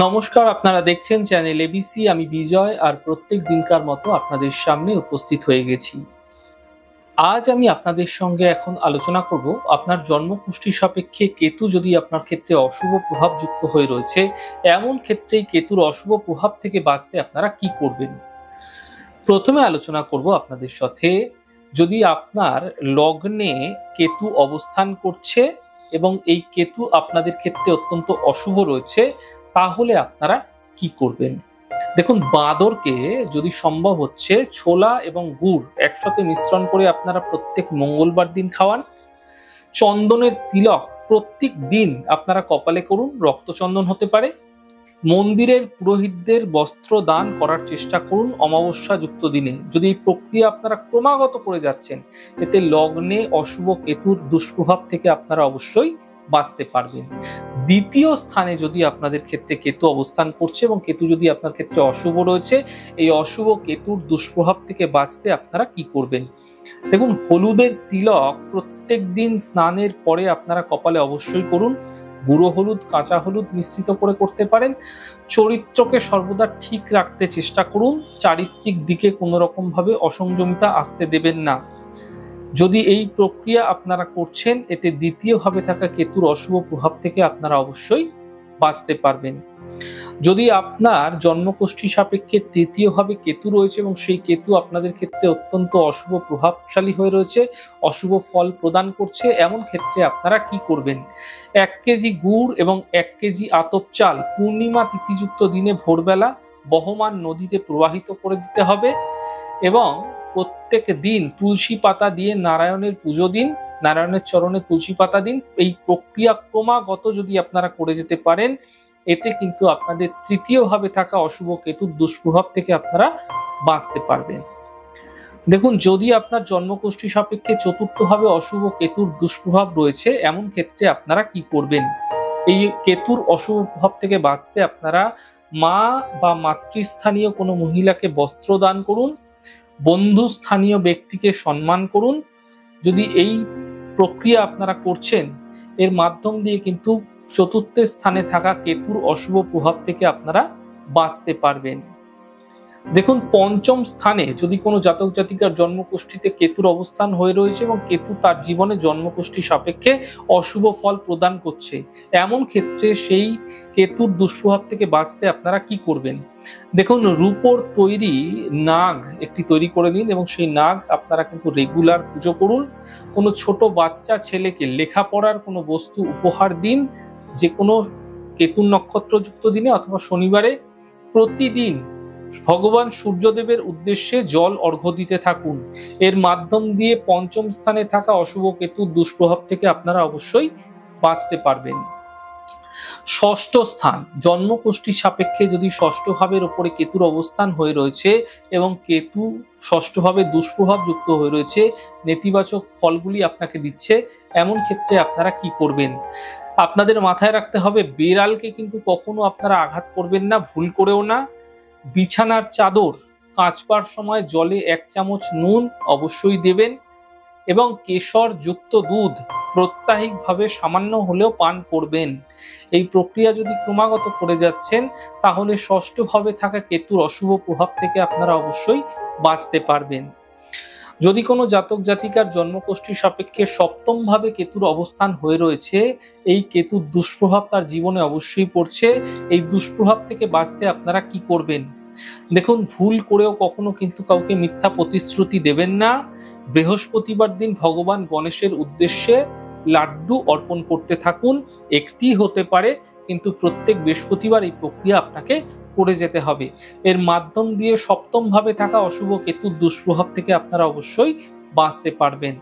নমস্কার, আপনারা দেখছেন চ্যানেল এবিসি। আমি বিজয়, আর প্রত্যেক দিনকার মতো আপনাদের সামনে উপস্থিত হয়ে গেছি। আজ আমি আপনাদের সঙ্গে এখন আলোচনা করব আপনার জন্মকুষ্ঠী সাপেক্ষে কেতু যদি আপনার ক্ষেত্রে অশুভ প্রভাব যুক্ত হয়ে রয়েছে, এমন ক্ষেত্রেই কেতুর অশুভ প্রভাব থেকে বাঁচতে আপনারা কি করবেন। প্রথমে আলোচনা করব আপনাদের সাথে, যদি আপনার লগ্নে কেতু অবস্থান করছে এবং এই কেতু আপনাদের ক্ষেত্রে অত্যন্ত অশুভ রয়েছে, তাহলে আপনারা কি করবেন। দেখুন, বাঁদরকে যদি সম্ভব হচ্ছে ছোলা এবং গুড় একসাথে মিশ্রণ করে আপনারা প্রত্যেক মঙ্গলবার দিন খাওয়ান। চন্দনের তিলক প্রত্যেক দিন আপনারা কপালে করুন, রক্তচন্দন হতে পারে। মন্দিরের পুরোহিতদের বস্ত্র দান করার চেষ্টা করুন অমাবস্যা যুক্ত দিনে। যদি এই প্রক্রিয়া আপনারা ক্রমাগত করে যাচ্ছেন, এতে লগ্নে অশুভ কেতুর দুষ্প্রভাব থেকে আপনারা অবশ্যই বাঁচতে পারবেন। দ্বিতীয় স্থানে যদি আপনাদের ক্ষেত্রে কেতু অবস্থান করছে এবং কেতু যদি আপনার ক্ষেত্রে অশুভ রয়েছে, এই অশুভ কেতুর দুষ্প্রভাব থেকে বাঁচতে আপনারা কি করবেন। দেখুন, হলুদের তিলক প্রত্যেক দিন স্নানের পরে আপনারা কপালে অবশ্যই করুন। গুঁড়ো হলুদ, কাঁচা হলুদ মিশ্রিত করে করতে পারেন। চরিত্রকে সর্বদা ঠিক রাখতে চেষ্টা করুন, চারিত্রিক দিকে কোনো রকম ভাবে অসংযমিতা আসতে দেবেন না। যদি এই প্রক্রিয়া আপনারা করছেন, এতে দ্বিতীয়ভাবে থাকা কেতুর অশুভ প্রভাব থেকে আপনারা অবশ্যই বাঁচতে পারবেন। যদি আপনার জন্মকুষ্ঠী সাপেক্ষে তৃতীয়ভাবে কেতু রয়েছে এবং সেই কেতু আপনাদের ক্ষেত্রে অত্যন্ত অশুভ প্রভাবশালী হয়ে রয়েছে, অশুভ ফল প্রদান করছে, এমন ক্ষেত্রে আপনারা কি করবেন। 1 কেজি গুড় এবং 1 কেজি আতপ চাল পূর্ণিমা তিথিযুক্ত দিনে ভোরবেলা বহমান নদীতে প্রবাহিত করে দিতে হবে এবং প্রত্যেক দিন তুলসী পাতা দিয়ে নারায়ণের পুজো দিন, নারায়ণের চরণে তুলসী পাতা দিন। এই প্রক্রিয়া ক্রমাগত যদি আপনারা করে যেতে পারেন, এতে কিন্তু আপনাদের তৃতীয়ভাবে থাকা অশুভ কেতুর দুষ্প্রভাব থেকে আপনারা বাঁচতে পারবেন। দেখুন, যদি আপনার জন্মকুষ্ঠী সাপেক্ষে চতুর্থভাবে অশুভ কেতুর দুষ্প্রভাব রয়েছে, এমন ক্ষেত্রে আপনারা কি করবেন। এই কেতুর অশুভ প্রভাব থেকে বাঁচতে আপনারা মা বা মাতৃস্থানীয় কোনো মহিলাকে বস্ত্র দান করুন, বন্ধু স্থানীয় ব্যক্তিকে সম্মান করুন। যদি এই প্রক্রিয়া আপনারা করছেন, এর মাধ্যম দিয়ে কিন্তু চতুর্থ স্থানে থাকা কেতুর অশুভ প্রভাব থেকে আপনারা বাঁচতে পারবেন। দেখুন, পঞ্চম স্থানে যদি কোনো জাতক জাতিকার জন্মকুষ্ঠীতে কেতুর অবস্থান হয়ে রয়েছে এবং কেতু তার জীবনে জন্মকুষ্ঠী সাপেক্ষে অশুভ ফল প্রদান করছে, এমন ক্ষেত্রে সেই কেতুর দুষ্প্রভাব থেকে বাঁচতে আপনারা কি করবেন। দেখুন, রূপোর তৈরি নাগ একটি তৈরি করে নিন এবং সেই নাগ আপনারা কিন্তু রেগুলার পুজো করুন। কোনো ছোট বাচ্চা ছেলেকে লেখাপড়ার কোনো বস্তু উপহার দিন, যে কোনো কেতুর নক্ষত্রযুক্ত দিনে অথবা শনিবারে। প্রতিদিন ভগবান সূর্যদেবের উদ্দেশ্যে জল অর্ঘ্য দিতে থাকুন। এর মাধ্যম দিয়ে পঞ্চম স্থানে থাকা অশুভ কেতুর দুষ্প্রভাব থেকে আপনারা অবশ্যই বাঁচতে পারবেন। ষষ্ঠ স্থান, জন্মকুষ্ঠী সাপেক্ষে যদি ষষ্ঠ ভাবের উপরে কেতুর অবস্থান হয়ে রয়েছে এবং কেতু ষষ্ঠ ভাবে দুষ্প্রভাব যুক্ত হয়ে রয়েছে, নেতিবাচক ফলগুলি আপনাকে দিচ্ছে, এমন ক্ষেত্রে আপনারা কি করবেন। আপনাদের মাথায় রাখতে হবে, বিড়ালকে কিন্তু কখনো আপনারা আঘাত করবেন না, ভুল করেও না। বিছানার চাদর কাচবার সময় জলে 1 চামচ নুন অবশ্যই দেবেন এবং কেশর যুক্ত দুধ প্রত্যাহিকভাবে সামান্য হলেও পান করবেন। এই প্রক্রিয়া যদি ক্রমাগত করে যাচ্ছেন, তাহলে ষষ্ঠভাবে থাকা কেতুর অশুভ প্রভাব থেকে আপনারা অবশ্যই বাঁচতে পারবেন। যদি কোনো জাতক জাতিকার জন্মকুষ্ঠী সাপেক্ষে সপ্তম ভাবে কেতুর অবস্থান হয়ে রয়েছে, এই কেতুর দুষ্প্রভাব তার জীবনে অবশ্যই পড়ছে। এই দুষ্প্রভাব থেকে বাঁচতে আপনারা কি করবেন। দেখুন, ভুল করেও কখনো কিন্তু কাউকে মিথ্যা প্রতিশ্রুতি দেবেন না। বৃহস্পতিবার দিন ভগবান গণেশের উদ্দেশ্যে লাড্ডু অর্পণ করতে থাকুন। একটি হতে পারে, কিন্তু প্রত্যেক বৃহস্পতিবার এই প্রক্রিয়া আপনাকে করে যেতে হবে। এর মাধ্যম দিয়ে সপ্তম ভাবে থাকা অশুভ কেতুর দুষ্প্রভাব থেকে আপনারা অবশ্যই বাঁচতে পারবেন।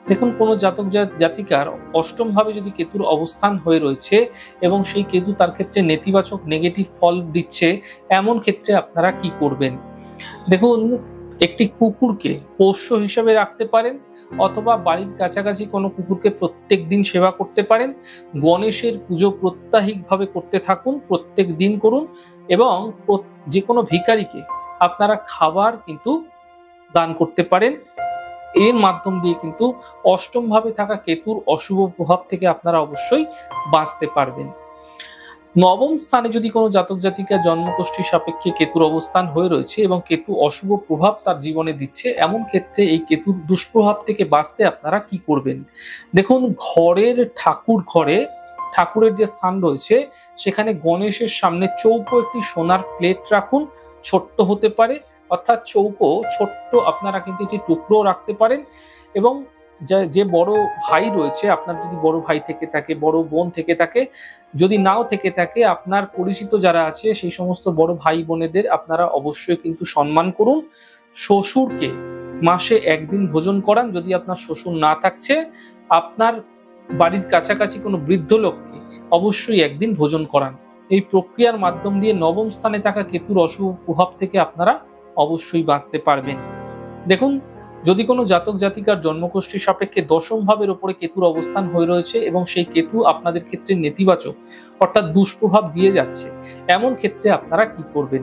দেখুন, কোনো জাতক জাতিকার অষ্টম ভাবে যদি কেতুর অবস্থান হয়ে রয়েছে এবং সেই কেতু তার ক্ষেত্রে নেতিবাচক নেগেটিভ ফল দিচ্ছে, এমন ক্ষেত্রে আপনারা কি করবেন। দেখুন, একটি কুকুরকে পোষ্য হিসেবে রাখতে পারেন অথবা বাড়ির কাছাকাছি কোনো কুকুরকে প্রত্যেক দিন সেবা করতে পারেন। গণেশের পুজো প্রত্যাহিকভাবে করতে থাকুন, প্রত্যেক দিন করুন এবং যে কোনো ভিখারিকে আপনারা খাবার কিন্তু দান করতে পারেন। এর মাধ্যম দিয়ে কিন্তু অষ্টম ভাবে থাকা কেতুর অশুভ প্রভাব থেকে আপনারা অবশ্যই বাঁচতে পারবেন। নবম স্থানে যদি কোনো জাতক জাতিকার জন্মকুষ্ঠী সাপেক্ষে কেতুর অবস্থান হয়ে রয়েছে এবং কেতু অশুভ প্রভাব তার জীবনে দিচ্ছে, এমন ক্ষেত্রে এই কেতুর দুষ্প্রভাব থেকে বাঁচতে আপনারা কি করবেন? দেখুন, ঠাকুরের যে স্থান রয়েছে সেখানে গণেশের সামনে চৌকো একটি সোনার প্লেট রাখুন। ছোট্ট হতে পারে, অর্থাৎ চৌকো ছোট্ট, আপনারা কিন্তু একটি টুকরো রাখতে পারেন। এবং যে বড় ভাই রয়েছে, আপনার যদি বড় ভাই থেকে থাকে, বড় বোন থেকে থাকে, যদি নাও থেকে থাকে, আপনার পরিচিত যারা আছে সেই সমস্ত বড় ভাই বোনেদের আপনারা অবশ্যই কিন্তু সম্মান করুন। শ্বশুরকে মাসে একদিন ভোজন করান। যদি আপনার শ্বশুর না থাকছে, আপনার বাড়ির কাছাকাছি কোনো বৃদ্ধ লোককে অবশ্যই একদিন ভোজন করান। এই প্রক্রিয়ার মাধ্যম দিয়ে নবম স্থানে থাকা কেতুর অশুভ প্রভাব থেকে আপনারা অবশ্যই বাঁচতে পারবেন। দেখুন, যদি কোনো জাতক জাতিকার জন্মকুষ্ঠী সাপেক্ষে দশম ভাবের উপরে কেতুর অবস্থান হয়ে রয়েছে এবং সেই কেতু আপনাদের ক্ষেত্রে নেতিবাচক, অর্থাৎ দুষ্প্রভাব দিয়ে যাচ্ছে, এমন ক্ষেত্রে আপনারা কি করবেন?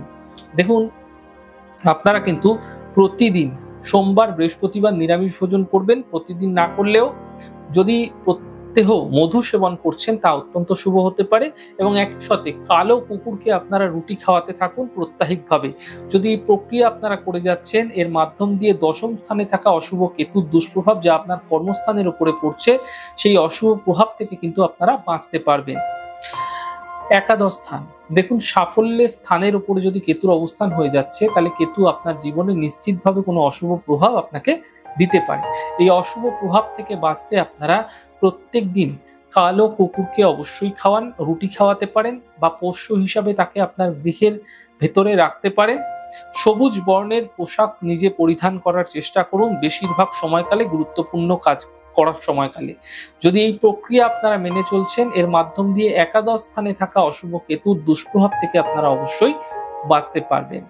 দেখুন, আপনারা কিন্তু প্রতিদিন সোমবার, বৃহস্পতিবার নিরামিষ ভোজন করবেন। প্রতিদিন না করলেও যদি প্রত্যহ মধু সেবন করছেন তা অত্যন্ত শুভ হতে পারে। এবং একই সাথে কালো কুকুরকে আপনারা রুটি খাওয়াতে থাকুন প্রত্যাহিকভাবে। যদি এই প্রক্রিয়া আপনারা করে যাচ্ছেন, এর মাধ্যম দিয়ে দশম স্থানে থাকা অশুভ কেতুর দুষ্প্রভাব যা আপনার কর্মস্থানের উপরে পড়ছে, সেই অশুভ প্রভাব থেকে কিন্তু আপনারা বাঁচতে পারবেন। একাদশ স্থান, দেখুন, সাফল্যের স্থানের উপরে যদি কেতুর অবস্থান হয়ে যাচ্ছে, তাহলে কেতু আপনার জীবনে নিশ্চিতভাবে কোনো অশুভ প্রভাব আপনাকে দিতে পারে। এই অশুভ প্রভাব থেকে বাঁচতে আপনারা প্রত্যেক দিন কালো কুকুরকে অবশ্যই খাওয়ান, রুটি খাওয়াতে পারেন বা পোষ্য হিসাবে তাকে আপনার গৃহের ভেতরে রাখতে পারেন। সবুজ বর্ণের পোশাক নিজে পরিধান করার চেষ্টা করুন বেশিরভাগ সময়কালে, গুরুত্বপূর্ণ কাজ করার সময়কালে। যদি এই প্রক্রিয়া আপনারা মেনে চলছেন, এর মাধ্যম দিয়ে একাদশ স্থানে থাকা অশুভ কেতুর দুষ্প্রভাব থেকে আপনারা অবশ্যই বাঁচতে পারবেন।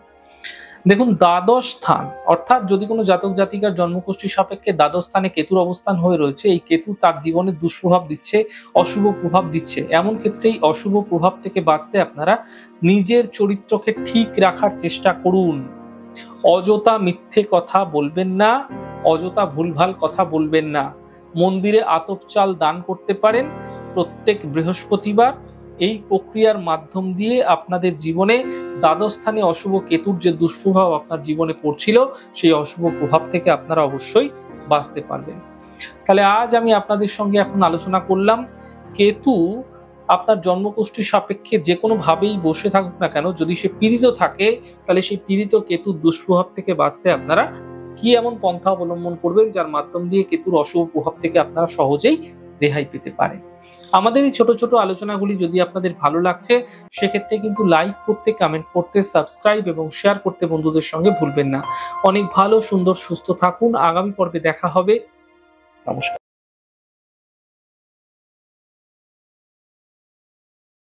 দেখুন, দ্বাদশ স্থান, অর্থাৎ যদি কোনো জাতক জাতিকার জন্মকুষ্ঠী সাপেক্ষে দ্বাদশ স্থানে কেতুর অবস্থান হয়ে রয়েছে, এই কেতু তার জীবনে দুষ্প্রভাব দিচ্ছে, অশুভ প্রভাব দিচ্ছে, এমন ক্ষেত্রে এই অশুভ প্রভাব থেকে বাঁচতে আপনারা নিজের চরিত্রকে ঠিক রাখার চেষ্টা করুন। অযথা মিথ্যে কথা বলবেন না, অযথা ভুলভাল কথা বলবেন না। মন্দিরে আতপ চাল দান করতে পারেন প্রত্যেক বৃহস্পতিবার। এই প্রক্রিয়ার মাধ্যম দিয়ে আপনাদের জীবনে দ্বাদশ স্থানে অশুভ কেতুর যে দুষ্প্রভাব আপনার জীবনে পড়ছিল, সেই অশুভ প্রভাব থেকে আপনারা অবশ্যই বাঁচতে পারবেন। তাহলে আজ আমি আপনাদের সঙ্গে এখন আলোচনা করলাম, কেতু আপনার জন্মকুষ্ঠী সাপেক্ষে যে কোনো ভাবেই বসে থাকুক না কেন, যদি সে পীড়িত থাকে, তাহলে সেই পীড়িত কেতুর দুষ্প্রভাব থেকে বাঁচতে আপনারা কি এমন পন্থা অবলম্বন করবেন যার মাধ্যম দিয়ে কেতুর অশুভ প্রভাব থেকে আপনারা সহজেই রেহাই পেতে পারেন। আমাদের এই ছোট ছোট আলোচনাগুলি যদি আপনাদের ভালো লাগছে, সেক্ষেত্রে কিন্তু লাইক করতে, কমেন্ট করতে, সাবস্ক্রাইব এবং শেয়ার করতে বন্ধুদের সঙ্গে ভুলবেন না। অনেক ভালো, সুন্দর, সুস্থ থাকুন। আগামী পর্বে দেখা হবে। নমস্কার।